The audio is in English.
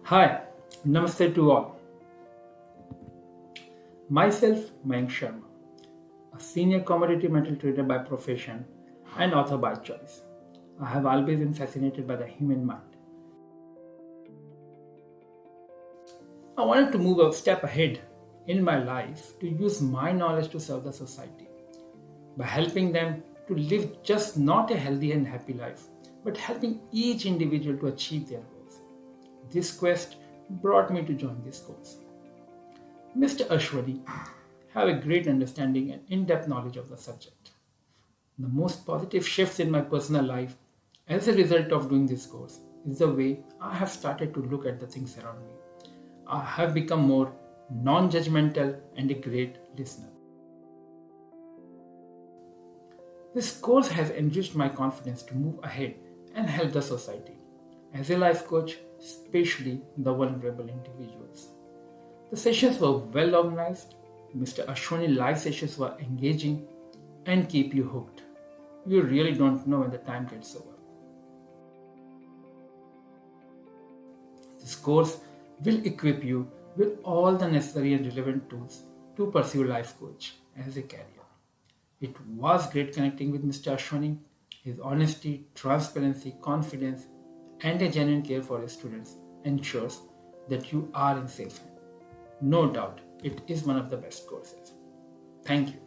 Hi, Namaste to all. Myself, Mayank Sharma, a senior commodity metal trader by profession and author by choice. I have always been fascinated by the human mind. I wanted to move a step ahead in my life to use my knowledge to serve the society by helping them to live just not a healthy and happy life, but helping each individual to achieve their goals. This quest brought me to join this course. Mr. Ashwani have a great understanding and in-depth knowledge of the subject. The most positive shifts in my personal life as a result of doing this course is the way I have started to look at the things around me. I have become more non-judgmental and a great listener. This course has enriched my confidence to move ahead and help the society. As a life coach, especially the vulnerable individuals. The sessions were well organized. Mr. Ashwani live sessions were engaging and keep you hooked. You really don't know when the time gets over. This course will equip you with all the necessary and relevant tools to pursue life coach as a career. It was great connecting with Mr. Ashwani. His honesty, transparency, confidence, and a genuine care for his students ensures that you are in safe hands. No doubt, it is one of the best courses. Thank you.